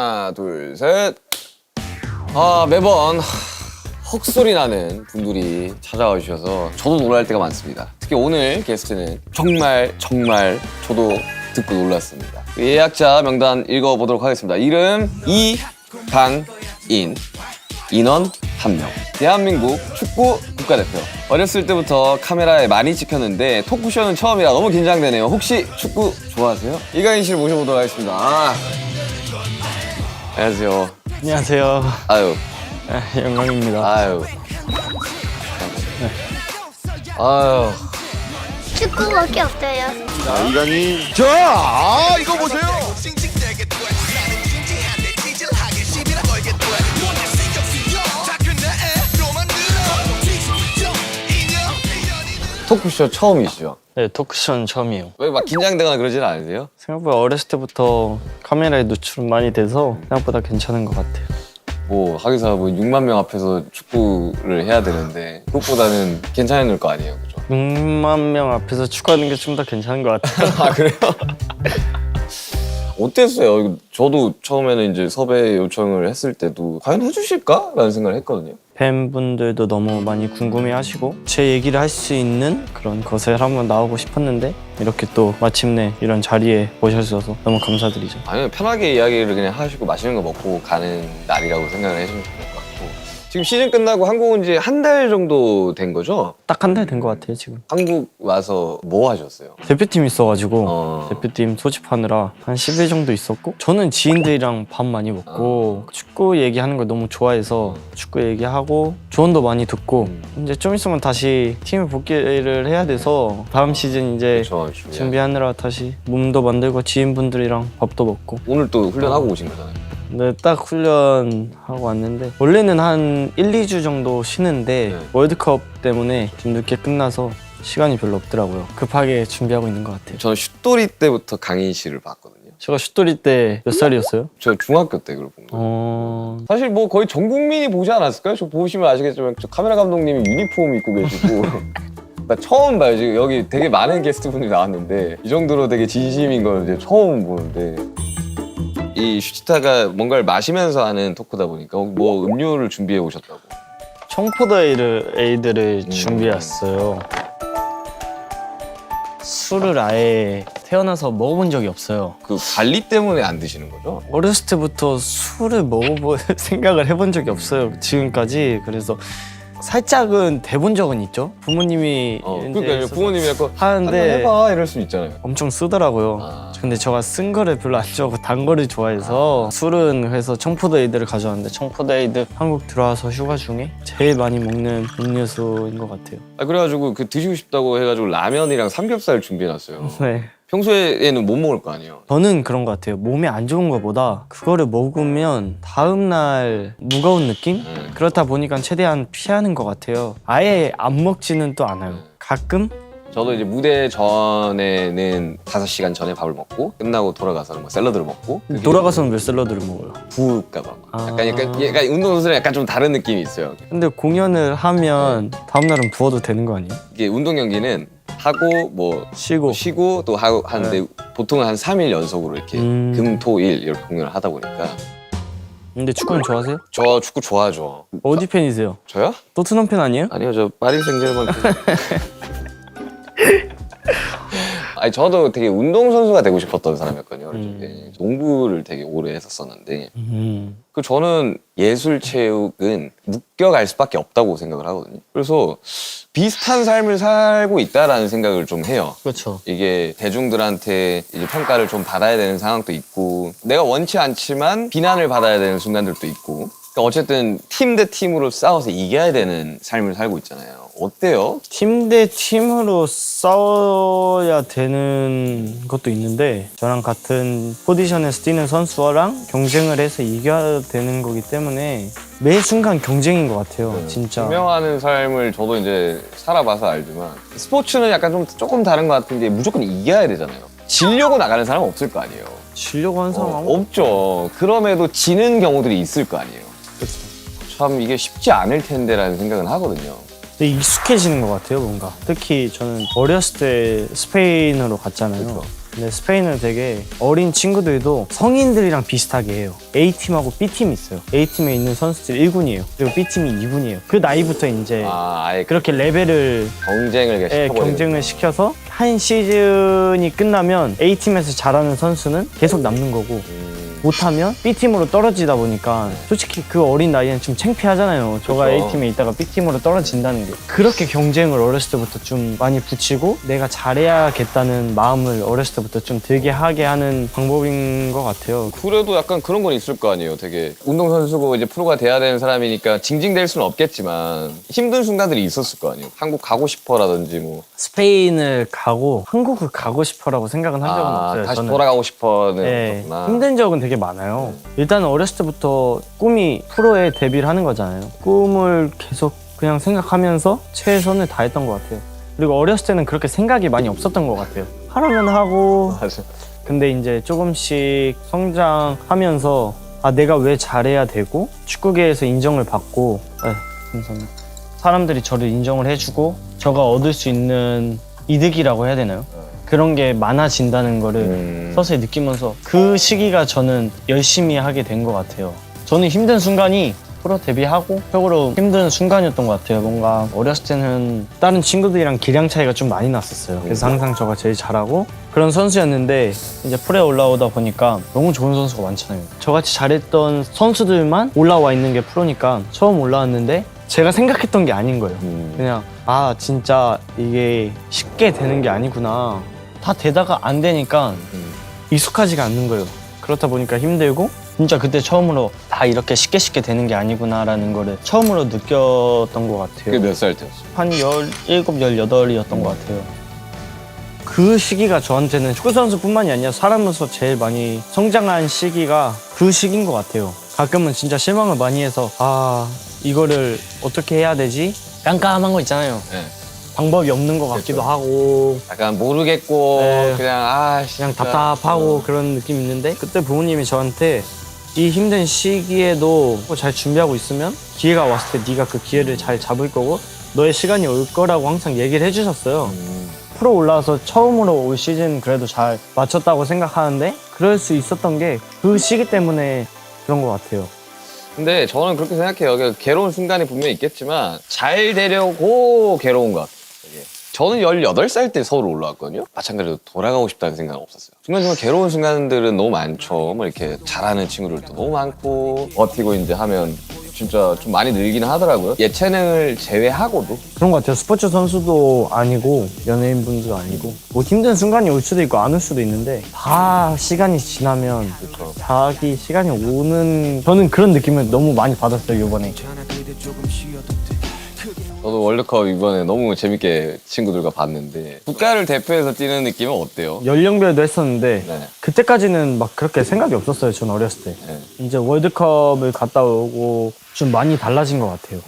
하나, 둘, 셋. 매번 헉소리 나는 분들이 찾아와 주셔서 저도 놀랄 때가 많습니다. 특히 오늘 게스트는 정말 저도 듣고 놀랐습니다. 예약자 명단 읽어보도록 하겠습니다. 이름 이강인, 인원 1명, 대한민국 축구 국가대표. 어렸을 때부터 카메라에 많이 찍혔는데 토크쇼는 처음이라 너무 긴장되네요. 혹시 축구 좋아하세요? 이강인 씨를 모셔보도록 하겠습니다. 안녕하세요. 안녕하세요. 아유. 영광입니다. 아유. 아유. 축구밖에 없어요. 이강인. 자, 이거 보세요. 토크쇼 처음이시죠? 네, 토크쇼는 처음이에요. 왜 막 긴장되거나 그러지는 않으세요? 생각보다 어렸을 때부터 카메라에 노출은 많이 돼서 생각보다 괜찮은 것 같아요. 뭐 하기사 뭐 6만 명 앞에서 축구를 해야 되는데 그것보다는 괜찮을 거 아니에요, 그죠? 6만 명 앞에서 축구하는 게 좀 더 괜찮은 것 같아요. 아 그래요? 어땠어요? 저도 처음에는 이제 섭외 요청을 했을 때도 과연 해주실까라는 생각을 했거든요. 팬분들도 너무 많이 궁금해하시고 제 얘기를 할 수 있는 그런 것에 한번 나오고 싶었는데 이렇게 또 마침내 이런 자리에 모셔주셔서 너무 감사드리죠. 아니면 편하게 이야기를 그냥 하시고 맛있는 거 먹고 가는 날이라고 생각을 해주면 좋을 것 같고. 지금 시즌 끝나고 한국 온 지 한 달 정도 된 거죠? 딱 한 달 된 것 같아요, 지금. 한국 와서 뭐 하셨어요? 대표팀 있어가지고 대표팀 소집하느라 한 10일 정도 있었고 저는 지인들이랑 밥 많이 먹고 축구 얘기하는 걸 너무 좋아해서 축구 얘기하고 조언도 많이 듣고 이제 좀 있으면 다시 팀에 복귀를 해야 돼서 다음 시즌 이제 그렇죠, 준비하느라 다시 몸도 만들고 지인분들이랑 밥도 먹고 오늘 또 훈련하고 오신 거잖아요. 네, 딱 훈련하고 왔는데 원래는 한 1, 2주 정도 쉬는데 월드컵 때문에 좀 늦게 끝나서 시간이 별로 없더라고요. 급하게 준비하고 있는 것 같아요. 저는 슛돌이 때부터 강인 씨를 봤거든요. 제가 슛돌이 때 몇 살이었어요? 저 중학교 때 그걸 본 거예요. 사실 뭐 거의 전 국민이 보지 않았을까요? 저 보시면 아시겠지만 저 카메라 감독님이 유니폼 입고 계시고 나 처음 봐요. 지금 여기 되게 많은 게스트분들이 나왔는데 이 정도로 되게 진심인 걸 이제 처음 보는데 이 슈치타가 뭔가를 마시면서 하는 토크다 보니까 뭐 음료를 준비해 오셨다고. 청포도 에이드를 준비했어요. 술을 아예 태어나서 먹어본 적이 없어요. 그 관리 때문에 안 드시는 거죠? 어렸을 때부터 술을 먹어볼 생각을 해본 적이 없어요, 지금까지. 그래서 살짝은 대본 적은 있죠. 부모님이 그러니까 부모님이 약간 하는데 해봐 이럴 수 있잖아요. 엄청 쓰더라고요. 근데 제가 쓴 거를 별로 안 좋아하고 단 거를 좋아해서 술은 그래서 청포도 에이드를 가져왔는데 청포도 에이드 한국 들어와서 휴가 중에 제일 많이 먹는 음료수인 것 같아요. 그래가지고 그 드시고 싶다고 해가지고 라면이랑 삼겹살 준비해놨어요. 네. 평소에는 못 먹을 거 아니에요? 저는 그런 것 같아요. 몸에 안 좋은 것보다 그거를 먹으면 다음날 무거운 느낌? 그렇다 보니까 최대한 피하는 것 같아요. 아예 안 먹지는 또 않아요. 가끔? 저도 이제 무대 전에는 5시간 전에 밥을 먹고 끝나고 돌아가서 뭐 샐러드를 먹고 돌아가서는 왜 샐러드를 먹어요? 부을까 봐. 약간 운동선수랑 약간 좀 다른 느낌이 있어요. 근데 공연을 하면 다음날은 부어도 되는 거 아니에요? 이게 운동 경기는 하고 뭐 쉬고 또 하고 하는데 보통은 한 3일 연속으로 이렇게 금, 토, 일 이렇게 공연을 하다 보니까. 근데 축구는 좋아하세요? 저 축구 좋아하죠. 어디 팬이세요? 저요? 토트넘 팬 아니에요? 아니요, 저 파리 생제르맹 팬. 아니 저도 되게 운동선수가 되고 싶었던 사람이었거든요. 어릴 때. 농구를 되게 오래 했었었는데 그 저는 예술체육은 묶여갈 수밖에 없다고 생각을 하거든요. 그래서 비슷한 삶을 살고 있다라는 생각을 좀 해요. 그렇죠. 이게 대중들한테 이제 평가를 좀 받아야 되는 상황도 있고 내가 원치 않지만 비난을 받아야 되는 순간들도 있고 그러니까 어쨌든 팀 대 팀으로 싸워서 이겨야 되는 삶을 살고 있잖아요. 어때요? 팀 대 팀으로 싸워야 되는 것도 있는데 저랑 같은 포지션에서 뛰는 선수랑 경쟁을 해서 이겨야 되는 거기 때문에 매 순간 경쟁인 것 같아요. 진짜. 증명하는 삶을 저도 이제 살아봐서 알지만 스포츠는 약간 좀 조금 다른 것 같은데 무조건 이겨야 되잖아요. 지려고 나가는 사람은 없을 거 아니에요. 지려고 하는 사람 없죠. 그럼에도 지는 경우들이 있을 거 아니에요. 참 이게 쉽지 않을 텐데라는 생각은 하거든요. 되게 익숙해지는 것 같아요, 뭔가. 특히 저는 어렸을 때 스페인으로 갔잖아요. 그쵸. 근데 스페인은 되게 어린 친구들도 성인들이랑 비슷하게 해요. A팀하고 B팀이 있어요. A팀에 있는 선수들 1군이에요. 그리고 B팀이 2군이에요. 그 나이부터 이제 아예 그렇게 레벨을 경쟁을 시켜버리는 경쟁을 시켜서 한 시즌이 끝나면 A팀에서 잘하는 선수는 계속 남는 거고 못하면 B팀으로 떨어지다 보니까 솔직히 그 어린 나이엔 좀 창피하잖아요. 저가 그렇죠. A팀에 있다가 B팀으로 떨어진다는 게. 그렇게 경쟁을 어렸을 때부터 좀 많이 붙이고 내가 잘해야겠다는 마음을 어렸을 때부터 좀 들게 하게 하는 방법인 것 같아요. 그래도 약간 그런 건 있을 거 아니에요. 되게 운동선수고 이제 프로가 돼야 되는 사람이니까 징징댈 수는 없겠지만 힘든 순간들이 있었을 거 아니에요. 한국 가고 싶어라든지 뭐 스페인을 가고 한국을 가고 싶어라고 생각은 한 적은 없어요. 다시 저는. 돌아가고 싶어는 네, 그렇구나. 힘든 적은 되게 많아요. 일단은 어렸을 때부터 꿈이 프로에 데뷔를 하는 거잖아요. 꿈을 계속 그냥 생각하면서 최선을 다했던 것 같아요. 그리고 어렸을 때는 그렇게 생각이 많이 없었던 것 같아요. 하라면 하고 맞아. 근데 이제 조금씩 성장하면서 내가 왜 잘해야 되고 축구계에서 인정을 받고 감사합니다. 사람들이 저를 인정을 해주고 저가 얻을 수 있는 이득이라고 해야 되나요? 그런 게 많아진다는 거를 서서히 느끼면서 그 시기가 저는 열심히 하게 된 것 같아요. 저는 힘든 순간이 프로 데뷔하고 최고로 힘든 순간이었던 것 같아요. 뭔가 어렸을 때는 다른 친구들이랑 기량 차이가 좀 많이 났었어요. 그래서 항상 저가 제일 잘하고 그런 선수였는데 이제 프로에 올라오다 보니까 너무 좋은 선수가 많잖아요. 저같이 잘했던 선수들만 올라와 있는 게 프로니까 처음 올라왔는데 제가 생각했던 게 아닌 거예요. 그냥 진짜 이게 쉽게 되는 게 아니구나. 다 되다가 안 되니까 익숙하지가 않는 거예요. 그렇다 보니까 힘들고 진짜 그때 처음으로 다 이렇게 쉽게 되는 게 아니구나라는 거를 처음으로 느꼈던 것 같아요. 그게 몇 살 때였어? 한 17, 18이었던 것 같아요. 그 시기가 저한테는 축구 선수뿐만이 아니라 사람으로서 제일 많이 성장한 시기가 그 시기인 것 같아요. 가끔은 진짜 실망을 많이 해서 이거를 어떻게 해야 되지? 깜깜한 거 있잖아요. 네. 방법이 없는 것 같기도 하고 약간 모르겠고 네. 그냥 그냥 답답하고 그런 느낌이 있는데 그때 부모님이 저한테 이 힘든 시기에도 잘 준비하고 있으면 기회가 왔을 때 네가 그 기회를 잘 잡을 거고 너의 시간이 올 거라고 항상 얘기를 해주셨어요. 프로 올라와서 처음으로 올 시즌 그래도 잘 맞췄다고 생각하는데 그럴 수 있었던 게 그 시기 때문에 그런 것 같아요. 근데 저는 그렇게 생각해요. 그러니까 괴로운 순간이 분명히 있겠지만 잘 되려고 괴로운 것 같아요. 되게. 저는 18살 때 서울 올라왔거든요. 마찬가지로 돌아가고 싶다는 생각은 없었어요. 중간중간 괴로운 순간들은 너무 많죠. 뭐 이렇게 잘하는 친구들도 너무 많고 버티고 이제 하면 진짜 좀 많이 늘기는 하더라고요. 예체능을 제외하고도. 그런 것 같아요. 스포츠 선수도 아니고 연예인분도 아니고 뭐 힘든 순간이 올 수도 있고 안 올 수도 있는데 다 시간이 지나면 그렇죠. 자기 시간이 오는 저는 그런 느낌을 너무 많이 받았어요 이번에. 저도 월드컵 이번에 너무 재밌게 친구들과 봤는데 국가를 대표해서 뛰는 느낌은 어때요? 연령별도 했었는데 네. 그때까지는 막 그렇게 생각이 없었어요. 전 어렸을 때. 네. 이제 월드컵을 갔다 오고 좀 많이 달라진 것 같아요.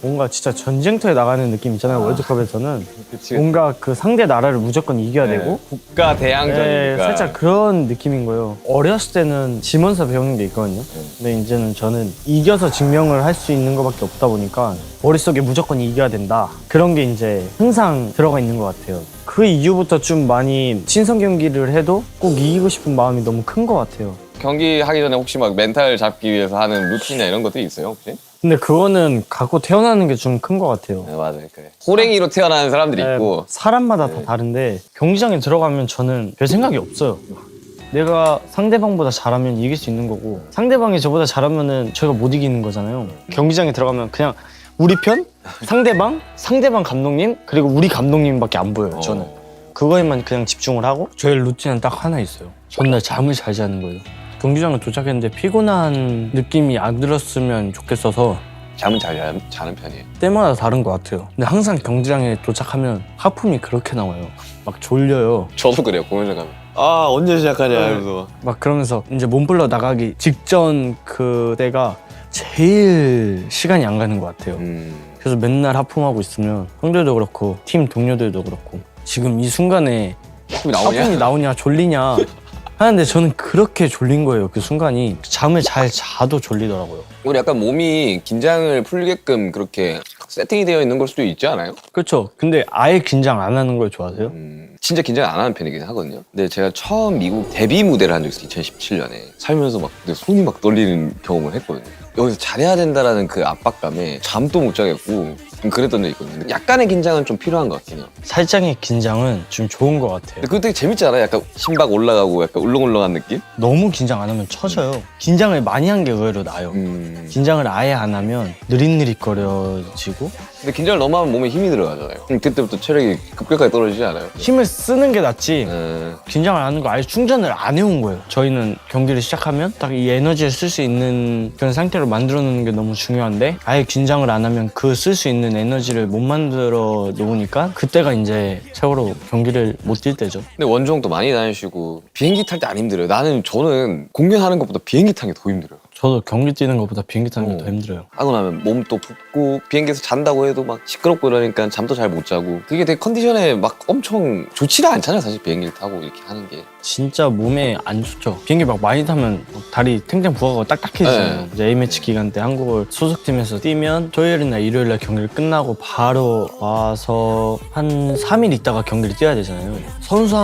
뭔가 진짜 전쟁터에 나가는 느낌 있잖아요. 월드컵에서는 그치. 뭔가 그 상대 나라를 무조건 이겨야 네. 되고 국가 대항전이니까. 네, 살짝 그런 느낌인 거예요. 어렸을 때는 지면서 배우는 게 있거든요. 근데 이제는 저는 이겨서 증명을 할 수 있는 것밖에 없다 보니까 머릿속에 무조건 이겨야 된다. 그런 게 이제 항상 들어가 있는 것 같아요. 그 이후부터 좀 많이 친선 경기를 해도 꼭 이기고 싶은 마음이 너무 큰 것 같아요. 경기 하기 전에 혹시 막 멘탈 잡기 위해서 하는 루틴이나 이런 것들이 있어요, 혹시? 근데 그거는 갖고 태어나는 게 좀 큰 것 같아요. 네, 맞아요. 그래. 호랭이로 태어나는 사람들이 있고. 사람마다 다 다른데 경기장에 들어가면 저는 별 생각이 없어요. 내가 상대방보다 잘하면 이길 수 있는 거고 상대방이 저보다 잘하면은 제가 못 이기는 거잖아요. 경기장에 들어가면 그냥 우리 편, 상대방 감독님 그리고 우리 감독님밖에 안 보여요. 저는 그거에만 그냥 집중을 하고 저의 루틴은 딱 하나 있어요. 전날 잠을 잘 자는 거예요. 경기장에 도착했는데 피곤한 느낌이 안 들었으면 좋겠어서 잠은 잘 자는 편이에요. 때마다 다른 것 같아요. 근데 항상 경기장에 도착하면 하품이 그렇게 나와요. 막 졸려요. 저도 그래요, 공연장 가면. 아, 언제 시작하냐, 이러면서. 막 그러면서 이제 몸풀러 나가기 직전 그때가 제일 시간이 안 가는 것 같아요. 그래서 맨날 하품하고 있으면 형들도 그렇고 팀 동료들도 그렇고 지금 이 순간에 하품이 나오냐 졸리냐 하는데 저는 그렇게 졸린 거예요. 그 순간이 잠을 잘 자도 졸리더라고요. 우리 약간 몸이 긴장을 풀게끔 그렇게 세팅이 되어 있는 걸 수도 있지 않아요? 그렇죠. 근데 아예 긴장 안 하는 걸 좋아하세요? 진짜 긴장 안 하는 편이긴 하거든요. 근데 제가 처음 미국 데뷔 무대를 한 적이 있어요. 2017년에. 살면서 막 근데 손이 막 떨리는 경험을 했거든요. 여기서 잘해야 된다라는 그 압박감에 잠도 못 자겠고 그랬던 적이 있거든요. 약간의 긴장은 좀 필요한 것 같긴 해요. 살짝의 긴장은 좀 좋은 것 같아요. 근데 그거 되게 재밌지 않아요? 약간 심박 올라가고 약간 울렁울렁한 느낌? 너무 긴장 안 하면 처져요. 긴장을 많이 한 게 의외로 나아요. 긴장을 아예 안 하면 느릿느릿거려지고 근데 긴장을 너무 하면 몸에 힘이 들어가잖아요. 그때부터 체력이 급격하게 떨어지지 않아요? 힘을 쓰는 게 낫지 네. 긴장을 안 하는 거 아예 충전을 안 해온 거예요. 저희는 경기를 시작하면 딱 이 에너지를 쓸 수 있는 그런 상태로 만들어 놓는 게 너무 중요한데 아예 긴장을 안 하면 그 쓸 수 있는 에너지를 못 만들어 놓으니까 그때가 이제 최고로 경기를 못 뛸 때죠. 근데 원정도 많이 다니시고 비행기 탈 때 안 힘들어요? 저는 공연하는 것보다 비행기 타는 게 더 힘들어요. 저도 경기 뛰는 것보다 비행기 타는 게 더 힘들어요. 하고 나면 몸도 붓고 비행기에서 잔다고 해도 막 시끄럽고 이러니까 잠도 잘 못 자고 그게 되게 컨디션에 막 엄청 좋지가 않잖아요. 사실 비행기를 타고 이렇게 하는 게. 진짜 몸에 안 좋죠. 비행기 막 많이 타면 다리 탱탱 부어가고 딱딱해지잖아요. 네. 이제 A매치 기간 때 한국을 소속팀에서 뛰면 토요일이나 일요일날 경기를 끝나고 바로 와서 한 3일 있다가 경기를 뛰어야 되잖아요. 선수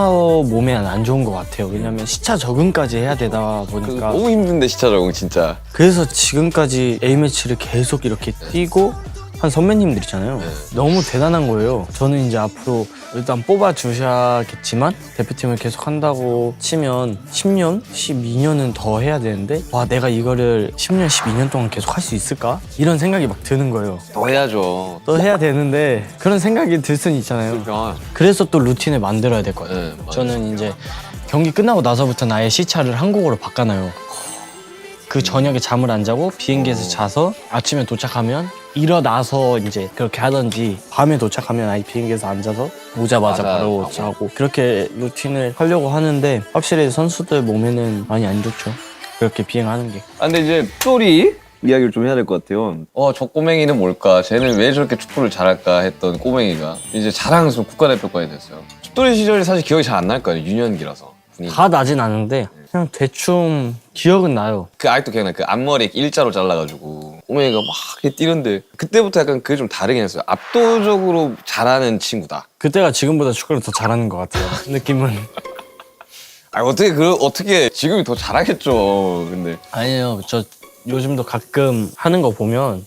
몸에 안 좋은 것 같아요. 왜냐면 시차 적응까지 해야 되다 보니까 너무 힘든데 시차 적응 진짜. 그래서 지금까지 A매치를 계속 이렇게 뛰고 한 선배님들 있잖아요. 너무 대단한 거예요. 저는 이제 앞으로 일단 뽑아주셔야겠지만 대표팀을 계속 한다고 치면 10년, 12년은 더 해야 되는데 와 내가 이거를 10년, 12년 동안 계속 할 수 있을까? 이런 생각이 막 드는 거예요. 더 해야죠. 또 해야 되는데 그런 생각이 들 수는 있잖아요. 그래서 또 루틴을 만들어야 될 것 같아요. 네, 맞아요. 저는 이제 경기 끝나고 나서부터는 아예 시차를 한국어로 바꿔놔요. 그 저녁에 잠을 안 자고 비행기에서 자서 아침에 도착하면 일어나서 이제 그렇게 하던지 밤에 도착하면 아예 비행기에서 앉아서 오자마자 맞아요. 바로 자고 그렇게 루틴을 하려고 하는데 확실히 선수들 몸에는 많이 안 좋죠. 그렇게 비행하는 게. 근데 이제 똘이 이야기를 좀 해야 될 것 같아요. 저 꼬맹이는 뭘까? 쟤는 왜 저렇게 축구를 잘할까 했던 꼬맹이가 이제 자랑스러운 국가대표까지 됐어요. 똘이 시절이 사실 기억이 잘 안 날 거예요. 유년기라서. 다 나진 않은데 그냥 대충 기억은 나요. 그 아직도 기억나요. 그 앞머리 일자로 잘라가지고 꼬맹이가 막 이렇게 뛰는데 그때부터 약간 그게 좀 다르긴 했어요. 압도적으로 잘하는 친구다. 그때가 지금보다 축구를 더 잘하는 것 같아요. 느낌은. 어떻게 지금이 더 잘하겠죠. 근데 아니에요. 저 요즘도 가끔 하는 거 보면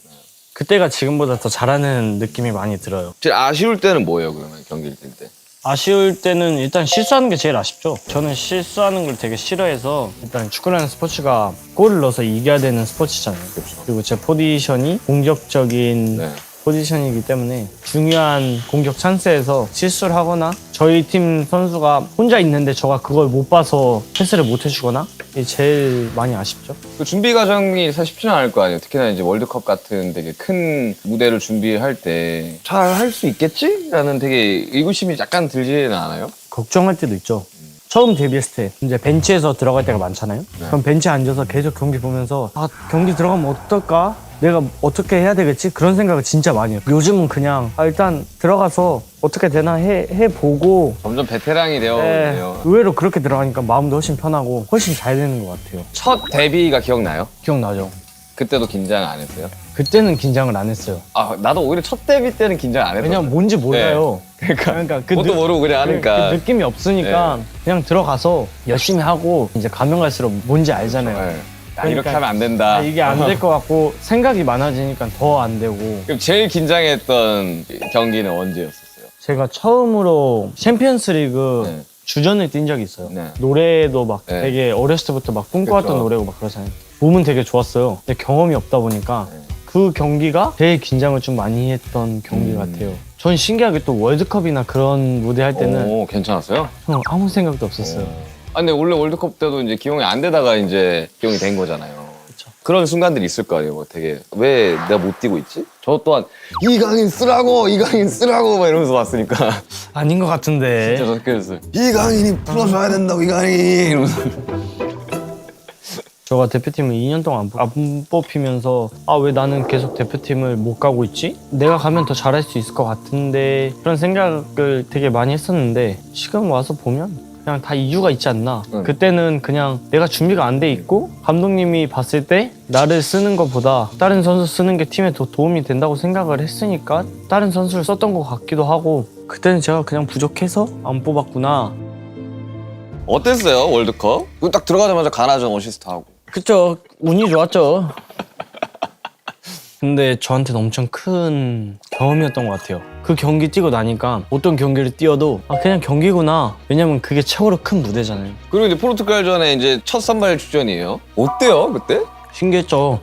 그때가 지금보다 더 잘하는 느낌이 많이 들어요. 제일 아쉬울 때는 뭐예요? 그러면 경기를 뛸 때? 아쉬울 때는 일단 실수하는 게 제일 아쉽죠. 저는 실수하는 걸 되게 싫어해서 일단 축구라는 스포츠가 골을 넣어서 이겨야 되는 스포츠잖아요. 그리고 제 포지션이 공격적인 네. 포지션이기 때문에 중요한 공격 찬스에서 실수를 하거나 저희 팀 선수가 혼자 있는데 저가 그걸 못 봐서 패스를 못 해주거나 이게 제일 많이 아쉽죠. 그 준비 과정이 사실 쉽지는 않을 거 아니에요. 특히나 이제 월드컵 같은 되게 큰 무대를 준비할 때 잘 할 수 있겠지? 라는 되게 의구심이 약간 들지는 않아요? 걱정할 때도 있죠. 처음 데뷔했을 때 이제 벤치에서 들어갈 때가 많잖아요. 그럼 벤치에 앉아서 계속 경기 보면서 경기 들어가면 어떨까? 내가 어떻게 해야 되겠지? 그런 생각을 진짜 많이 해요. 요즘은 그냥 일단 들어가서 어떻게 되나 해보고 점점 베테랑이 되어오네요. 의외로 그렇게 들어가니까 마음도 훨씬 편하고 훨씬 잘 되는 것 같아요. 첫 데뷔가 기억나요? 기억나죠? 그때도 긴장 안 했어요? 그때는 긴장을 안 했어요. 나도 오히려 첫 데뷔 때는 긴장 안 했어요. 왜냐면 뭔지 몰라요. 그러니까 그 뭣도 모르고 그냥 하니까. 그 느낌이 없으니까 그냥 들어가서 열심히 하고 이제 가면 갈수록 뭔지 알잖아요. 네. 그러니까 이렇게 하면 안 된다. 이게 안 될 것 같고 생각이 많아지니까 더 안 되고. 그럼 제일 긴장했던 경기는 언제였었어요? 제가 처음으로 챔피언스리그 네. 주전을 뛴 적이 있어요. 네. 노래도 막 네. 되게 어렸을 때부터 막 꿈꿔왔던 그쵸. 노래고 막 그러잖아요. 몸은 되게 좋았어요. 근데 경험이 없다 보니까 네. 그 경기가 되게 긴장을 좀 많이 했던 경기 같아요. 전 신기하게 또 월드컵이나 그런 무대 할 때는 오, 괜찮았어요? 저는 아무 생각도 없었어요. 근데 원래 월드컵 때도 이제 기용이 안 되다가 이제 기용이 된 거잖아요. 그쵸. 그런 순간들이 있을 거 아니에요. 뭐 되게 왜 내가 못 뛰고 있지? 저 또한 이강인 쓰라고 막 이러면서 왔으니까 아닌 것 같은데. 진짜 저 그랬어요. 이강인이 풀어줘야 된다고 이강인 이러면서. 저가 대표팀을 2년 동안 안 뽑히면서 왜 나는 계속 대표팀을 못 가고 있지? 내가 가면 더 잘할 수 있을 것 같은데 그런 생각을 되게 많이 했었는데 지금 와서 보면 그냥 다 이유가 있지 않나. 응. 그때는 그냥 내가 준비가 안 돼 있고 감독님이 봤을 때 나를 쓰는 것보다 다른 선수 쓰는 게 팀에 더 도움이 된다고 생각을 했으니까 다른 선수를 썼던 것 같기도 하고 그때는 제가 그냥 부족해서 안 뽑았구나. 어땠어요 월드컵? 그거 딱 들어가자마자 가나전 어시스트하고. 그쵸. 운이 좋았죠. 근데 저한테는 엄청 큰 경험이었던 것 같아요. 그 경기 뛰고 나니까 어떤 경기를 뛰어도 그냥 경기구나. 왜냐면 그게 최고로 큰 무대잖아요. 그리고 이제 포르투갈전에 이제 첫 선발 출전이에요. 어때요 그때? 신기했죠.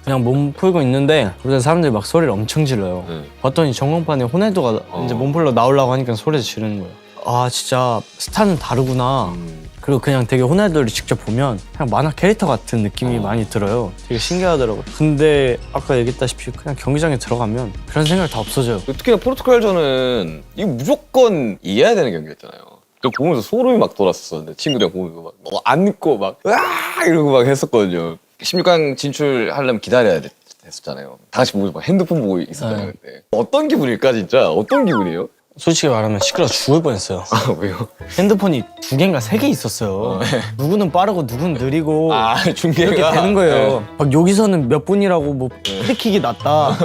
그냥 몸 풀고 있는데 그때 사람들이 막 소리를 엄청 질러요. 봤더니 전광판에 호날두가 이제 몸 풀러 나오려고 하니까 소리를 지르는 거예요. 아 진짜 스타는 다르구나. 그리고 그냥 되게 호날두를 직접 보면 그냥 만화 캐릭터 같은 느낌이 많이 들어요. 되게 신기하더라고요. 근데 아까 얘기했다시피 그냥 경기장에 들어가면 그런 생각 다 없어져요. 특히나 포르투갈전은 이거 무조건 이겨야 되는 경기였잖아요. 저 보면서 소름이 막 돋았었는데 친구들이랑 보면서 막 안 믿고 막 으아 이러고 막 했었거든요. 16강 진출하려면 기다려야 됐었잖아요. 다 같이 보면서 막 핸드폰 보고 있었잖아요. 그때. 어떤 기분일까 진짜? 어떤 기분이에요? 솔직히 말하면 시끄러워 죽을 뻔했어요. 아 왜요? 핸드폰이 2개인가 3개 있었어요. 누구는 빠르고 누구는 느리고 중계가 이렇게 되는 거예요. 막 여기서는 몇 분이라고 뭐 프리킥이 났다.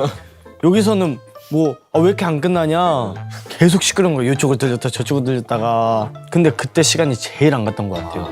여기서는 뭐 왜 이렇게 안 끝나냐. 계속 시끄러운 거예요. 이쪽을 들렸다 저쪽을 들렸다가. 근데 그때 시간이 제일 안 갔던 것 같아요.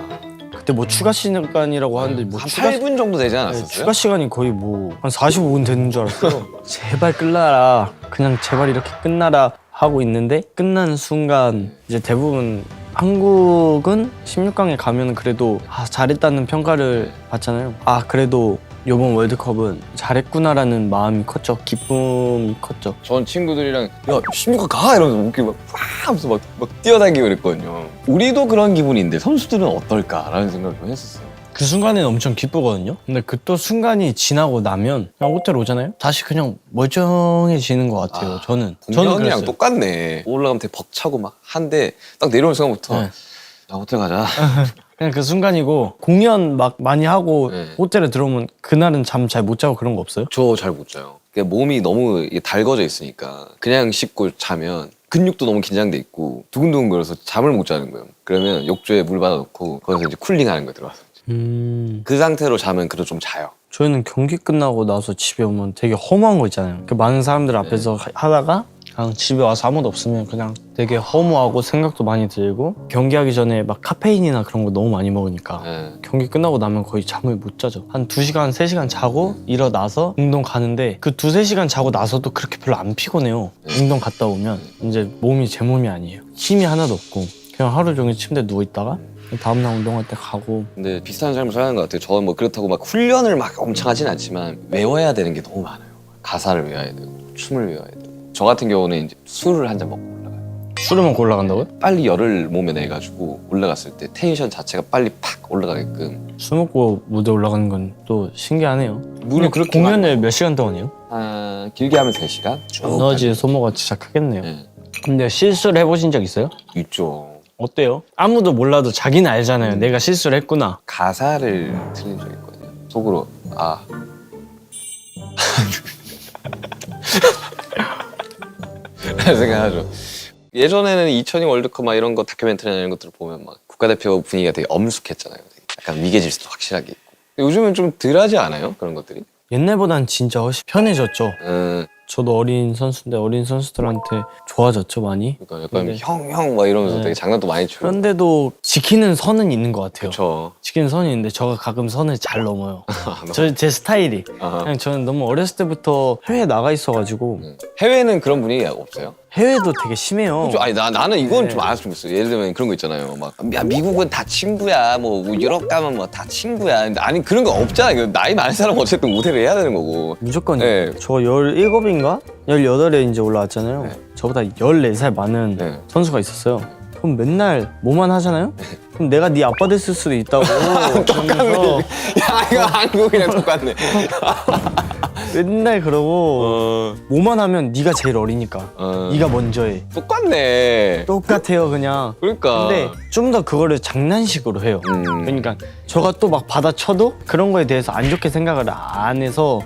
그때 뭐 추가 시간이라고 하는데 뭐 한 8분 정도 되지 않았었어요? 추가 시간이 거의 뭐 한 45분 되는 줄 알았어요. 제발 끝나라. 그냥 제발 이렇게 끝나라 하고 있는데 끝나는 순간 이제 대부분 한국은 16강에 가면 그래도 잘했다는 평가를 받잖아요. 그래도 이번 월드컵은 잘했구나라는 마음이 컸죠. 기쁨이 컸죠. 전 친구들이랑 야 16강 가! 이러면서 웃기고 막 하면서 막 뛰어다니고 그랬거든요. 우리도 그런 기분인데 선수들은 어떨까라는 생각을 좀 했었어요. 그 순간에는 엄청 기쁘거든요. 근데 그 또 순간이 지나고 나면 그냥 호텔 오잖아요. 다시 그냥 멀쩡해지는 것 같아요. 저는 공연이랑 그랬어요. 똑같네. 올라가면 되게 벅차고 막 한데 딱 내려오는 순간부터 네. 야 호텔 가자. 그냥 그 순간이고 공연 막 많이 하고 네. 호텔에 들어오면 그날은 잠 잘 못 자고 그런 거 없어요? 저 잘 못 자요. 그러니까 몸이 너무 이게 달궈져 있으니까 그냥 씻고 자면 근육도 너무 긴장돼 있고 두근두근거려서 잠을 못 자는 거예요. 그러면 욕조에 물 받아놓고 거기서 이제 쿨링하는 거 들어가서 그 상태로 자면 그래도 좀 자요. 저희는 경기 끝나고 나서 집에 오면 되게 허무한 거 있잖아요. 그 많은 사람들 앞에서 하다가 그냥 집에 와서 아무도 없으면 그냥 되게 허무하고 생각도 많이 들고 경기하기 전에 막 카페인이나 그런 거 너무 많이 먹으니까 네. 경기 끝나고 나면 거의 잠을 못 자죠. 한 2시간, 3시간 자고 일어나서 운동 가는데 그 2-3시간 자고 나서도 그렇게 별로 안 피곤해요. 운동 갔다 오면 이제 몸이 제 몸이 아니에요. 힘이 하나도 없고 그냥 하루 종일 침대에 누워있다가 다음날 운동할 때 가고. 근데 비슷한 삶을 사는 것 같아요. 저는 뭐 그렇다고 막 훈련을 막 엄청 하진 않지만 외워야 되는 게 너무 많아요. 가사를 외워야 되고 춤을 외워야 되고. 저 같은 경우는 이제 술을 한 잔 먹고 올라가요. 술을 먹고 올라간다고요? 빨리 열을 몸에 내가지고 올라갔을 때 텐션 자체가 빨리 팍 올라가게끔. 술 먹고 무대 올라가는 건 또 신기하네요. 물을 그렇게 공연을 몇 시간 동안 해요? 길게 하면 3시간? 에너지 소모가 진짜 크겠네요. 네. 근데 실수를 해보신 적 있어요? 있죠. 어때요? 아무도 몰라도 자기는 알잖아요. 내가 실수를 했구나. 가사를 틀린 적이 있거든요. 속으로 라는 생각하죠. 예전에는 2002 월드컵 막 이런 거 다큐멘터리나 이런 것들을 보면 막 국가대표 분위기가 되게 엄숙했잖아요. 약간 위계 질서도 확실하게 있고. 요즘은 좀 덜하지 않아요? 그런 것들이? 옛날보단 진짜 훨씬 편해졌죠. 저도 어린 선수인데 어린 선수들한테 좋아졌죠 많이. 그러니까 약간 네. 형 막 이러면서 네. 되게 장난도 많이 치고. 그런데도 지키는 선은 있는 것 같아요. 그렇죠. 지키는 선이 있는데 저가 가끔 선을 잘 넘어요. 제 스타일이. 아하. 그냥 저는 너무 어렸을 때부터 해외에 나가 있어가지고 해외는 그런 분위기가 없어요? 해외도 되게 심해요. 그죠? 아니 나는 이건 네. 좀 알았으면 좋겠어. 예를 들면 그런 거 있잖아요. 막 야, 미국은 다 친구야. 뭐 유럽 가면 뭐 다 친구야. 근데 아니 그런 거 없잖아요. 나이 많은 사람은 어쨌든 우대를 해야 되는 거고. 무조건 네. 저 17인가? 18에 이제 올라왔잖아요. 네. 저보다 14살 많은 네. 선수가 있었어요. 그럼 맨날 뭐만 하잖아요? 그럼 내가 네 아빠 됐을 수도 있다고. 그러면서 야 이거 한국이랑 똑같네. 맨날 그러고 뭐만 하면 네가 제일 어리니까 네가 먼저 해. 똑같네. 똑같아요 그냥. 그러니까. 근데 좀 더 그거를 장난식으로 해요. 그러니까 저가 또 막 받아쳐도 그런 거에 대해서 안 좋게 생각을 안 해서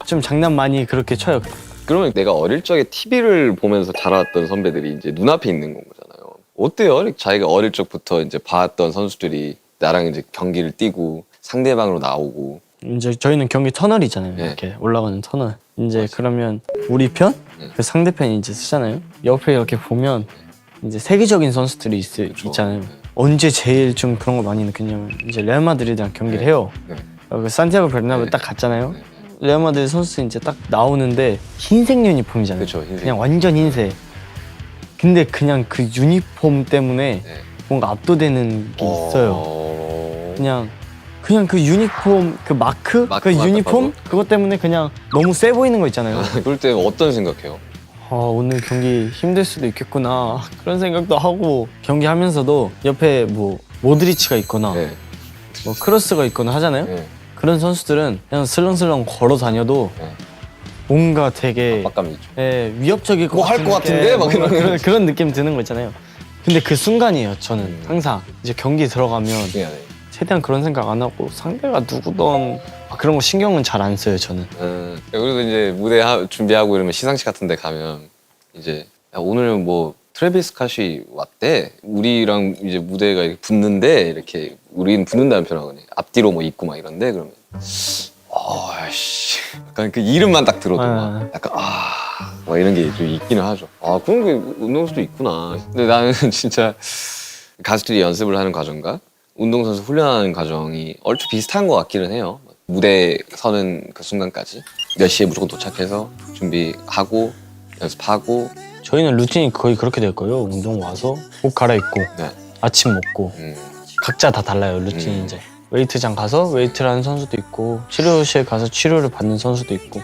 좀 장난 많이 그렇게 쳐요. 그러면 내가 어릴 적에 TV를 보면서 자라왔던 선배들이 이제 눈앞에 있는 거잖아요. 어때요? 이렇게 자기가 어릴 적부터 이제 봐왔던 선수들이 나랑 이제 경기를 뛰고 상대방으로 나오고. 이제 저희는 경기 터널이잖아요. 네. 이렇게 올라가는 터널. 이제 그러면 우리 편, 네. 그 상대편이 이제 쓰잖아요. 옆에 이렇게 보면 이제 세계적인 선수들이 그쵸. 있잖아요. 언제 제일 좀 그런 걸 많이 느꼈냐면 이제 레알 마드리드랑 경기를 네. 해요. 네. 그 산티아고 베르나베우 네. 딱 갔잖아요. 네. 레알 마드리드 선수 이제 딱 나오는데 흰색 유니폼이잖아요. 그쵸, 흰색. 그냥 완전 흰색. 근데 그냥 그 유니폼 때문에 네. 뭔가 압도되는 게 있어요. 그냥 그 유니폼 그 마크 그 마크만 유니폼 딱 그것 때문에 그냥 너무 세 보이는 거 있잖아요. 그럴 때 어떤 생각해요? 오늘 경기 힘들 수도 있겠구나 그런 생각도 하고 경기하면서도 옆에 뭐 모드리치가 있거나 네. 뭐 크로스가 있거나 하잖아요. 네. 그런 선수들은 그냥 슬렁슬렁 걸어 다녀도 네. 뭔가 되게 압박감이 있죠. 위협적일 것 뭐 할 것 같은데? 막 뭔가 이런 그런 느낌 드는 거 있잖아요. 근데 그 순간이에요. 저는 항상 이제 경기 들어가면 미안해. 최대한 그런 생각 안 하고 상대가 누구든 그런 거 신경은 잘 안 써요. 저는. 그리고 이제 무대 준비하고 이러면 시상식 같은 데 가면 이제 야, 오늘 뭐 트래비스 스캇이 왔대. 우리랑 이제 무대가 이렇게 붙는데 이렇게 우리는 붙는다는 표현하거든요. 앞뒤로 뭐 있고 막 이런데 그러면 아씨 약간 그 이름만 딱 들어도 막 약간 막 이런 게 좀 있기는 하죠. 그런 게 운동선수도 있구나. 근데 나는 진짜 가수들이 연습을 하는 과정과 운동선수 훈련하는 과정이 얼추 비슷한 것 같기는 해요. 무대에 서는 그 순간까지 몇 시에 무조건 도착해서 준비하고 연습하고. 저희는 루틴이 거의 그렇게 될 거예요. 운동 와서 옷 갈아입고 네. 아침 먹고 각자 다 달라요. 루틴이 이제 웨이트장 가서 웨이트를 하는 선수도 있고 치료실 가서 치료를 받는 선수도 있고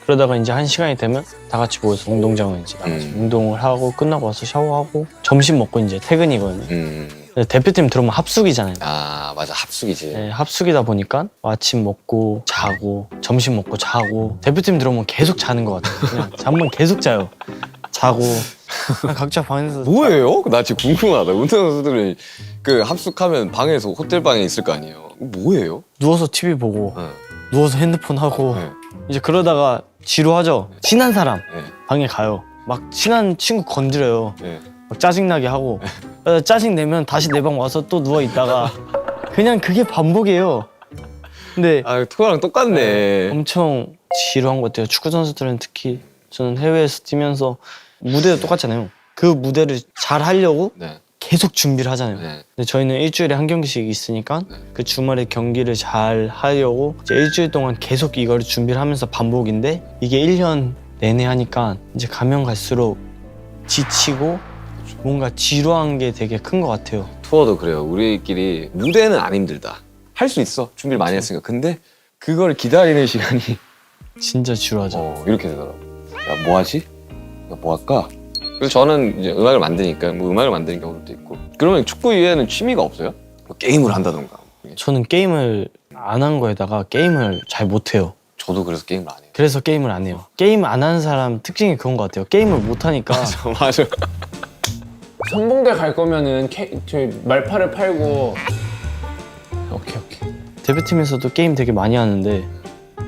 그러다가 이제 한 시간이 되면 다 같이 모여서 운동장을 이제 나가서 운동을 하고 끝나고 와서 샤워하고 점심 먹고 이제 퇴근이거든요. 근데 대표팀 들어오면 합숙이잖아요. 맞아, 합숙이지. 네, 합숙이다 보니까 아침 먹고 자고 점심 먹고 자고 대표팀 들어오면 계속 자는 것 같아요. 그냥 잠만 계속 자요. 자고 그냥 각자 방에서 뭐예요? 나 지금 궁금하다. 운동선수들은 그 합숙하면 방에서 호텔 방에 있을 거 아니에요. 뭐예요? 누워서 TV 보고 네. 누워서 핸드폰 하고 네. 이제 그러다가 지루하죠. 친한 사람 네. 방에 가요. 막 친한 친구 건드려요. 네. 막 짜증나게 하고 짜증 내면 다시 내 방 와서 또 누워 있다가 그냥 그게 반복이에요. 근데 토랑 똑같네. 엄청 지루한 것 같아요. 축구 선수들은 특히 저는 해외에서 뛰면서 무대도 똑같잖아요. 그 무대를 잘 하려고 네. 계속 준비를 하잖아요. 네. 근데 저희는 일주일에 한 경기씩 있으니까 그 주말에 경기를 잘 하려고 이제 일주일 동안 계속 이걸 준비를 하면서 반복인데 이게 1년 내내 하니까 이제 가면 갈수록 지치고 뭔가 지루한 게 되게 큰 것 같아요. 투어도 그래요. 우리끼리 무대는 안 힘들다. 할 수 있어. 준비를 많이 했으니까. 근데 그걸 기다리는 시간이 진짜 지루하죠. 이렇게 되더라고. 야, 뭐 하지? 야, 뭐 할까? 그래서 저는 이제 음악을 만드니까 뭐 음악을 만드는 경우도 있고. 그러면 축구 이외에는 취미가 없어요? 뭐 게임을 한다던가. 저는 게임을 안 한 거에다가 게임을 잘 못해요. 저도 그래서 게임을 안 해요. 그래서 게임을 안 해요. 게임 안 하는 사람 특징이 그런 것 같아요. 게임을 못 하니까 맞아. 선봉대 갈 거면은 저희 말파를 팔고. 오케이. 대표팀에서도 게임 되게 많이 하는데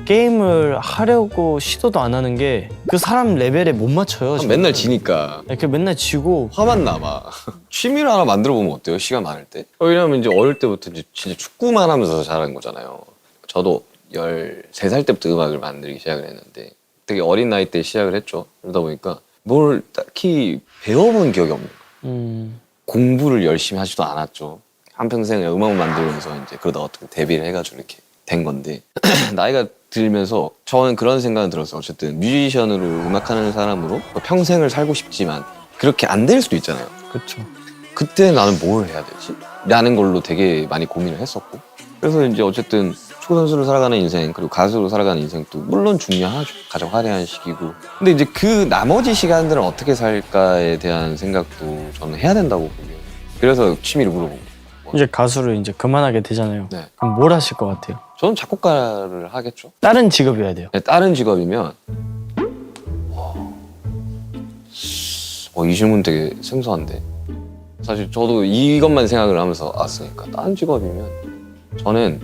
게임을 하려고 시도도 안 하는 게 그 사람 레벨에 못 맞춰요. 저는. 맨날 지니까 이렇게 맨날 지고 화만 남아. 취미를 하나 만들어 보면 어때요? 시간 많을 때. 왜냐면 이제 어릴 때부터 이제 진짜 축구만 하면서 자란 거잖아요. 저도 13살 때부터 음악을 만들기 시작을 했는데 되게 어린 나이 때 시작을 했죠. 그러다 보니까 뭘 딱히 배워본 기억이 없는 거예요. 공부를 열심히 하지도 않았죠. 한평생 음악을 만들면서 이제 그러다 어떻게 데뷔를 해가지고 이렇게 된 건데 나이가 들면서 저는 그런 생각은 들었어요. 어쨌든 뮤지션으로 음악하는 사람으로 평생을 살고 싶지만 그렇게 안 될 수도 있잖아요. 그렇죠. 그때 나는 뭘 해야 되지? 라는 걸로 되게 많이 고민을 했었고 그래서 이제 어쨌든 축구 선수로 살아가는 인생 그리고 가수로 살아가는 인생도 물론 중요하죠. 가장 화려한 시기고 근데 이제 그 나머지 시간들은 어떻게 살까에 대한 생각도 저는 해야 된다고 보고요. 그래서 취미를 물어본 거예요. 이제 가수를 이제 그만하게 되잖아요. 네. 그럼 뭘 하실 것 같아요? 저는 작곡가를 하겠죠. 다른 직업이어야 돼요. 다른 직업이면 이 질문 되게 생소한데 사실 저도 이것만 생각을 하면서 왔으니까 다른 직업이면 저는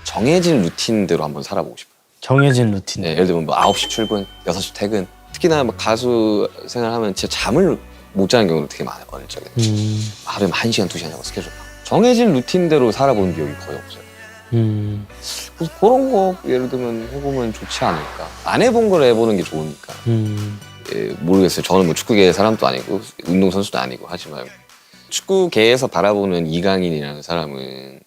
정해진 루틴대로 한번 살아보고 싶어요. 정해진 루틴. 네, 예를 들면 뭐 9시 출근, 6시 퇴근 특히나 뭐 가수 생활하면 진짜 잠을 못 자는 경우도 되게 많아요. 어릴 적에. 하루에 1시간, 2시간 자고 스케줄. 정해진 루틴대로 살아본 기억이 거의 없어요. 그래서 그런 거 예를 들면 해보면 좋지 않을까. 안 해본 걸 해보는 게 좋으니까. 예, 모르겠어요. 저는 뭐 축구계 사람도 아니고 운동선수도 아니고 하지만 축구계에서 바라보는 이강인이라는 사람은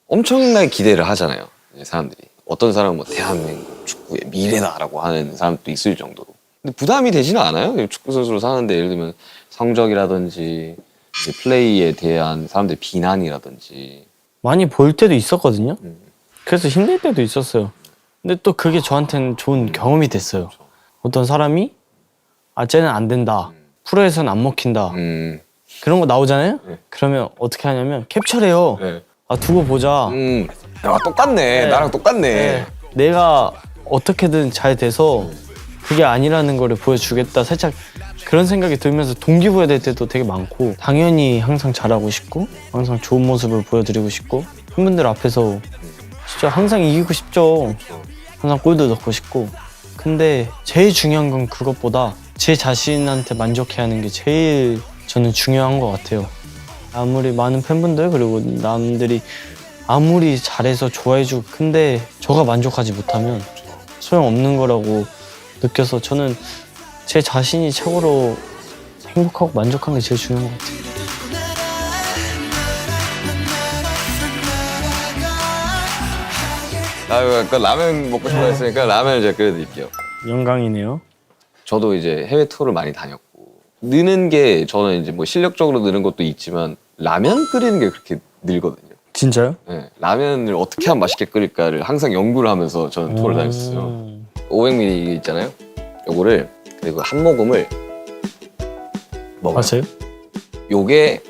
엄청나게 기대를 하잖아요. 사람들이. 어떤 사람은 뭐 대한민국 축구의 미래다라고 하는 사람도 있을 정도로. 근데 부담이 되지는 않아요. 축구 선수로 사는데 예를 들면 성적이라든지 이제 플레이에 대한 사람들의 비난이라든지. 많이 볼 때도 있었거든요. 그래서 힘들 때도 있었어요. 근데 또 그게 저한테는 좋은 경험이 됐어요. 어떤 사람이 아 쟤는 안 된다. 프로에서는 안 먹힌다. 그런 거 나오잖아요. 네. 그러면 어떻게 하냐면 캡처해요. 네. 아 두고 보자. 야, 똑같네. 네. 나랑 똑같네. 네. 내가 어떻게든 잘 돼서 그게 아니라는 거를 보여주겠다. 살짝 그런 생각이 들면서 동기부여 될 때도 되게 많고 당연히 항상 잘하고 싶고 항상 좋은 모습을 보여드리고 싶고 팬분들 앞에서 진짜 항상 이기고 싶죠. 항상 골도 넣고 싶고 근데 제일 중요한 건 그것보다 제 자신한테 만족해야 하는 게 제일 저는 중요한 것 같아요. 아무리 많은 팬분들 그리고 남들이 아무리 잘해서 좋아해주고 근데 저가 만족하지 못하면 소용없는 거라고 느껴서 저는 제 자신이 최고로 행복하고 만족한 게 제일 중요한 것 같아요. 아, 그 라면 먹고 싶어 했으니까 라면을 제가 끓여드릴게요. 영광이네요. 저도 이제 해외 투어를 많이 다녔고 느는 게 저는 이제 뭐 실력적으로 느는 것도 있지만 라면 끓이는 게 그렇게 늘거든요. 진짜요? 네, 라면을 어떻게 하면 맛있게 끓일까를 항상 연구를 하면서 저는 투어를 다녔어요. 500ml 있잖아요. 요거를 그리고 한 모금을 먹어요. 맞아요? 요게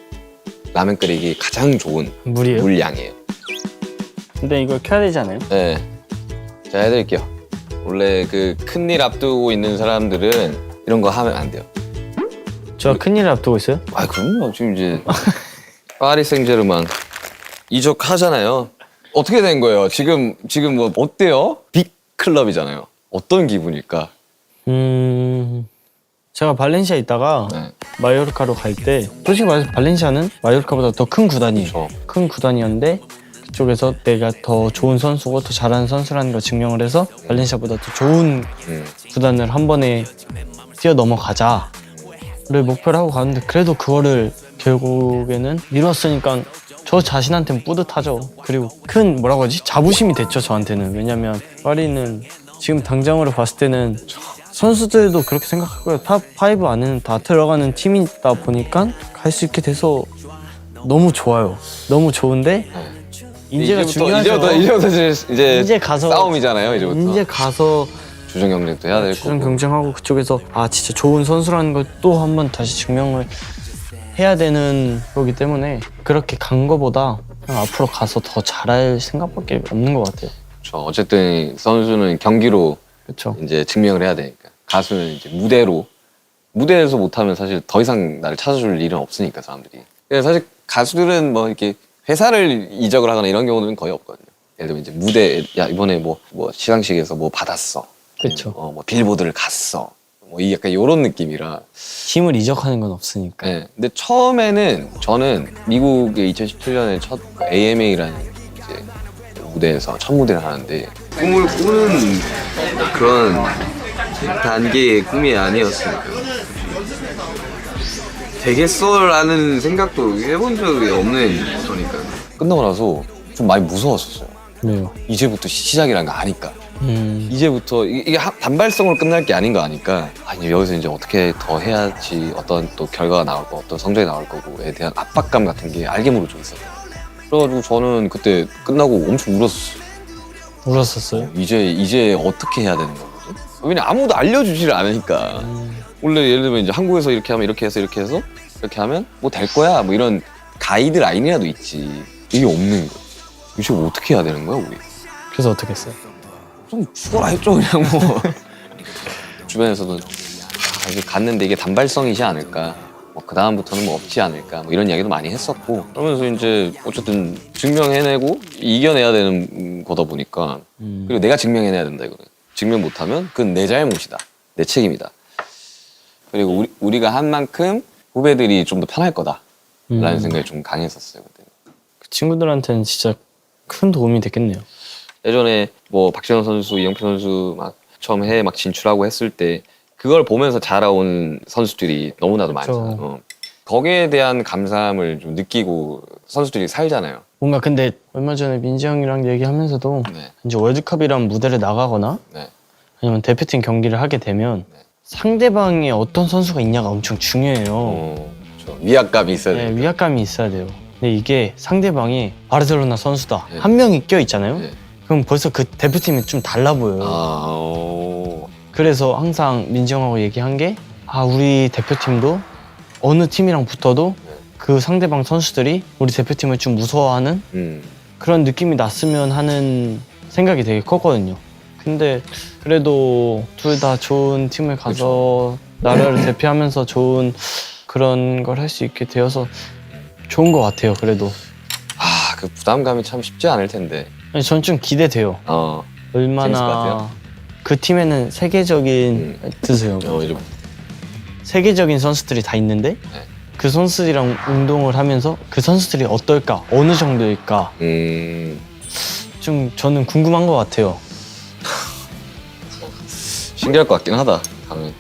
라면 끓이기 가장 좋은 물이에요? 물량이에요. 근데 이걸 켜야 되지 않아요? 네, 자 해드릴게요. 원래 그 큰일 앞두고 있는 사람들은 이런 거 하면 안 돼요. 저 큰일을 앞두고 있어요? 아 그럼요. 지금 이제 파리 생제르맹 이적하잖아요. 어떻게 된 거예요? 지금 뭐 어때요? 빅 클럽이잖아요. 어떤 기분일까? 제가 발렌시아 있다가 네. 마요르카로 갈 때 솔직히 말해서 발렌시아는 마요르카보다 더 큰 구단이에요. 그렇죠. 큰 구단이었는데 그쪽에서 내가 더 좋은 선수고 더 잘하는 선수라는 걸 증명을 해서 발렌시아보다 더 좋은 구단을 한 번에 뛰어넘어가자를 목표로 하고 가는데 그래도 그거를 결국에는 미뤘으니까 저 자신한테는 뿌듯하죠. 그리고 큰 뭐라고 하지? 자부심이 됐죠 저한테는. 왜냐면 파리는 지금 당장으로 봤을 때는 선수들도 그렇게 생각하고요. 탑5 안에는 다 들어가는 팀이다 보니까 갈 수 있게 돼서 너무 좋아요. 너무 좋은데 인재가 중요하죠. 이제부터 이제 가서 싸움이잖아요. 이제부터 이제 가서 주전 경쟁도 해야 될 주전 거고. 경쟁하고 그쪽에서 아 진짜 좋은 선수라는 걸 또 한 번 다시 증명을 해야 되는 거기 때문에 그렇게 간 거보다 그냥 앞으로 가서 더 잘할 생각밖에 없는 것 같아요. 그렇죠. 어쨌든 선수는 경기로 그렇죠. 이제 증명을 해야 되니까 가수는 이제 무대에서 못하면 사실 더 이상 나를 찾아줄 일은 없으니까 사람들이. 그래서 사실 가수들은 뭐 이렇게 회사를 이적을 하거나 이런 경우는 거의 없거든요. 예를 들면 이제 무대 야 이번에 뭐 시상식에서 뭐 받았어. 그렇죠. 뭐 빌보드를 갔어. 뭐 약간 이런 느낌이라. 팀을 이적하는 건 없으니까. 네. 근데 처음에는 저는 미국의 2017년에 첫 AMA라는 이제 무대에서 첫 무대를 하는데 꿈을 꾸는 그런 단계의 꿈이 아니었으니까 되겠어라는 생각도 해본 적이 없는 거니까 끝나고 나서 좀 많이 무서웠었어요. 왜요? 이제부터 시작이라는 거 아니까 이제부터 이게 단발성으로 끝날 게 아닌 거 아니까 아, 이제 여기서 이제 어떻게 더 해야지 어떤 또 결과가 나올 거고 어떤 성적이 나올 거고에 대한 압박감 같은 게 알게 모르게 좀 있었어요. 그래가지고 저는 그때 끝나고 엄청 울었었어요. 울었었어요? 이제 어떻게 해야 되는 거지? 왜냐 아무도 알려주지를 않으니까. 원래 예를 들면 이제 한국에서 이렇게 하면 이렇게 해서 이렇게 하면 뭐 될 거야 뭐 이런 가이드 라인이라도 있지. 이게 없는 거야. 이제 어떻게 해야 되는 거야 우리? 그래서 어떻게 했어요? 좀 죽어라 했죠 그냥 뭐. 주변에서는 이제 갔는데 이게 단발성이지 않을까. 뭐 그 다음부터는 뭐 없지 않을까. 뭐 이런 이야기도 많이 했었고. 그러면서 이제 어쨌든 증명해내고 이겨내야 되는 거다 보니까. 그리고 내가 증명해내야 된다 이거는. 증명 못하면 그건 내 잘못이다. 내 책임이다. 그리고 우리가 한 만큼 후배들이 좀 더 편할 거다라는 음. 생각이 좀 강했었어요 그때. 그 친구들한테는 진짜 큰 도움이 됐겠네요. 예전에 뭐 박진영 선수, 이영표 선수 막 처음 해외 막 진출하고 했을 때 그걸 보면서 자라온 선수들이 너무나도 많잖아요. 그렇죠. 거기에 대한 감사함을 좀 느끼고 선수들이 살잖아요. 뭔가 근데 얼마 전에 민지 형이랑 얘기하면서도 네. 이제 월드컵이란 무대를 나가거나 네. 아니면 대표팀 경기를 하게 되면 네. 상대방에 어떤 선수가 있냐가 엄청 중요해요. 그렇죠. 위압감이 있어야 네, 돼요. 위압감이 있어야 돼요. 근데 이게 상대방이 바르셀로나 선수다. 네. 한 명이 껴 있잖아요. 네. 그럼 벌써 그 대표팀이 좀 달라 보여요. 그래서 항상 민지 형하고 얘기한 게 우리 대표팀도 어느 팀이랑 붙어도 그 상대방 선수들이 우리 대표팀을 좀 무서워하는 그런 느낌이 났으면 하는 생각이 되게 컸거든요. 근데 그래도 둘 다 좋은 팀을 가서 나라를 대표하면서 좋은 그런 걸 할 수 있게 되어서 좋은 것 같아요. 그래도 그 부담감이 참 쉽지 않을 텐데. 전 좀 기대돼요. 재밌을 것 얼마나 같아요. 그 팀에는 세계적인 드세요. 이제 세계적인 선수들이 다 있는데 그 선수들이랑 운동을 하면서 그 선수들이 어떨까, 어느 정도일까 좀 저는 궁금한 것 같아요. 신기할 것 같긴 하다. 가면.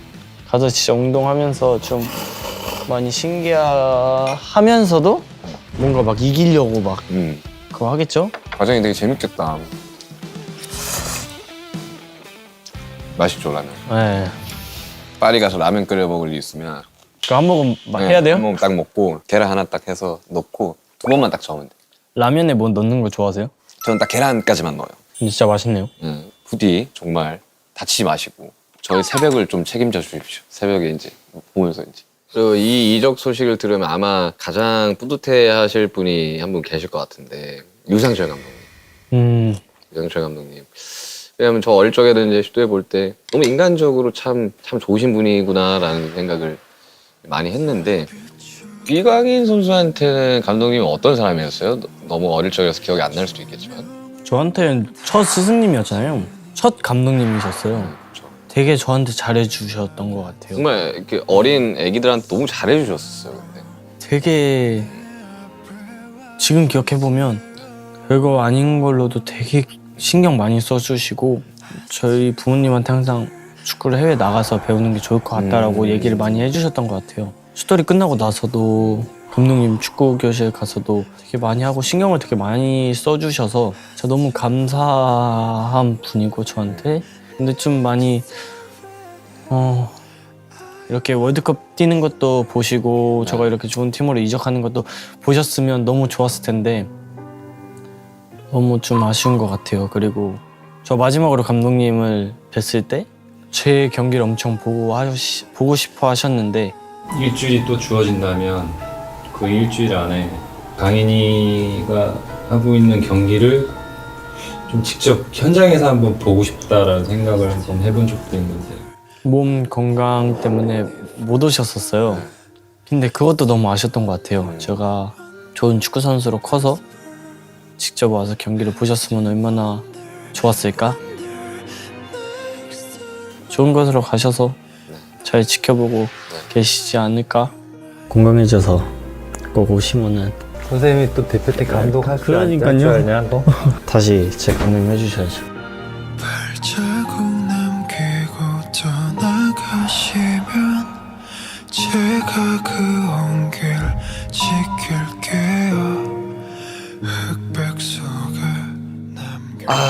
가서 진짜 운동하면서 좀 많이 신기하면서도 뭔가 막 이기려고 막 그거 하겠죠? 과정이 되게 재밌겠다. 맛있죠 라면. 네. 파리 가서 라면 끓여 먹을 일 있으면 그거 한 모금 막 해야 돼요? 한 모금 딱 먹고 계란 하나 딱 해서 넣고 2번만 딱 저으면 돼. 라면에 뭐 넣는 거 좋아하세요? 저는 딱 계란까지만 넣어요. 근데 진짜 맛있네요. 부디 정말 다치지 마시고 저희 새벽을 좀 책임져 주십시오. 새벽에 이제 보면서 이제. 그리고 이 이적 소식을 들으면 아마 가장 뿌듯해하실 분이 한 분 계실 것 같은데 유상철 감독님. 유상철 감독님. 왜냐면 저 어릴 적에도 이제 시도해 볼 때 너무 인간적으로 참 좋으신 분이구나라는 생각을 많이 했는데 이강인 선수한테는 감독님은 어떤 사람이었어요? 너무 어릴 적이라서 기억이 안 날 수도 있겠지만. 저한테는 첫 스승님이었잖아요. 첫 감독님이셨어요. 그렇죠. 되게 저한테 잘해주셨던 것 같아요. 정말 이렇게 어린 애기들한테 너무 잘해주셨어요. 근데. 되게 지금 기억해보면 별거 아닌 걸로도 되게 신경 많이 써주시고 저희 부모님한테 항상 축구를 해외 나가서 배우는 게 좋을 것 같다라고 얘기를 많이 해주셨던 것 같아요. 슈터리 끝나고 나서도 감독님 축구 교실 가서도 되게 많이 하고 신경을 되게 많이 써주셔서 진짜 너무 감사한 분이고 저한테. 근데 좀 많이 이렇게 월드컵 뛰는 것도 보시고 저가 이렇게 좋은 팀으로 이적하는 것도 보셨으면 너무 좋았을 텐데 너무 좀 아쉬운 것 같아요. 그리고 저 마지막으로 감독님을 뵀을 때 제 경기를 엄청 보고 싶어 하셨는데 일주일이 또 주어진다면 그 일주일 안에 강인이가 하고 있는 경기를 좀 직접 현장에서 한번 보고 싶다라는 생각을 한번 해본 적도 있는데 몸 건강 때문에 못 오셨었어요. 근데 그것도 너무 아쉬웠던 것 같아요. 제가 좋은 축구 선수로 커서 직접 와서 경기를 보셨으면 얼마나 좋았을까? 좋은 곳으로 가셔서 잘 지켜보고 계시지 않을까? 건강해져서 꼭 오시면은 선생님이 또 대표팀 감독할 줄 그러니까요. 알냐고. 다시 제 감독님 해주셔야죠. 발자국 남기고 떠나가시면 제가 그 온길 지킬게요. 흑백 속에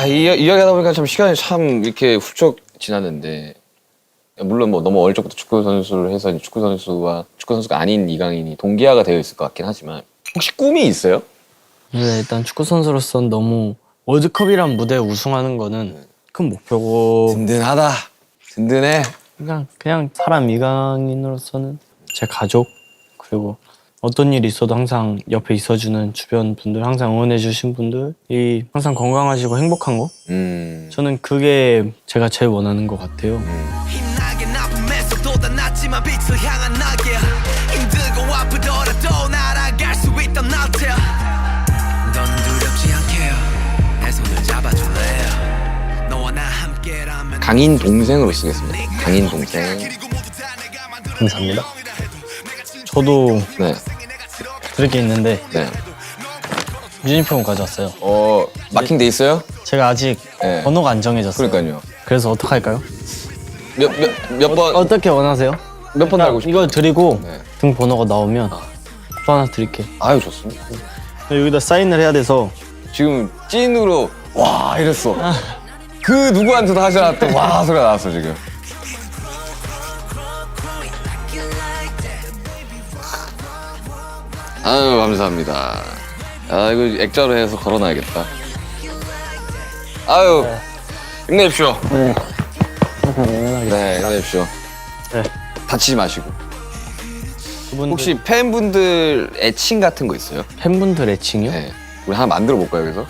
이 이야기하다 보니까 참 시간이 참 이렇게 훌쩍 지났는데 물론 뭐 너무 어릴 적부터 축구 선수를 해서 축구 선수가 아닌 이강인이 동기화가 되어 있을 것 같긴 하지만 혹시 꿈이 있어요? 네, 일단 축구 선수로서는 너무 월드컵이란 무대에 우승하는 거는 큰 목표고 든든하다. 든든해. 그냥 사람 이강인으로서는 제 가족 그리고 어떤 일이 있어도 항상 옆에 있어주는 주변 분들 항상 응원해주신 분들이 항상 건강하시고 행복한 거 저는 그게 제가 제일 원하는 것 같아요. 힘나게 나쁨에서 돋아났지만 빛을 향한 날개 힘들고 아프더라도 날아갈 수 있던 나태야 넌 두렵지 않게 내 손을 잡아줄래요 너와 나 함께라면 강인 동생으로 쓰겠습니다. 강인 동생. 감사합니다. 저도 네. 드릴 게 있는데 네. 유니폼 가져왔어요. 마킹 돼 있어요? 제가 아직 네. 번호가 안 정해졌어요. 그러니까요. 그래서 어떻게 할까요? 몇 번, 어떻게 원하세요? 몇 번 달고 싶어요? 이걸 드리고 네. 등 번호가 나오면 또 하나 드릴게요. 아유, 좋습니다. 여기다 사인을 해야 돼서 지금 찐으로 와 이랬어. 그 누구한테도 하지 않았던 와 소리가 나왔어 지금. 아유 감사합니다. 아 이거 액자로 해서 걸어놔야겠다. 아유 힘내십시오. 네 힘내십시오. 네. 다치지 마시고. 그분들 혹시 팬분들 애칭 같은 거 있어요? 팬분들 애칭이요? 네. 우리 하나 만들어 볼까요 여기서?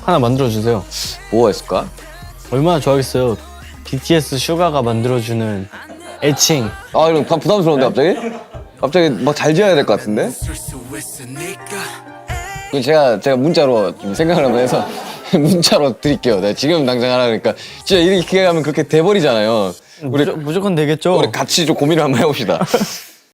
하나 만들어 주세요. 뭐가 있을까? 얼마나 좋아하겠어요. BTS 슈가가 만들어주는 애칭. 아 이거 부담스러운데 갑자기? 갑자기 뭐 잘 지어야 될 것 같은데? 그 제가 문자로 좀 생각을 한번 해서 문자로 드릴게요. 내가 지금 당장 하라 그러니까 진짜 이렇게 하면 그렇게 돼버리잖아요. 우리 무조건 되겠죠? 우리 같이 좀 고민을 한번 해봅시다.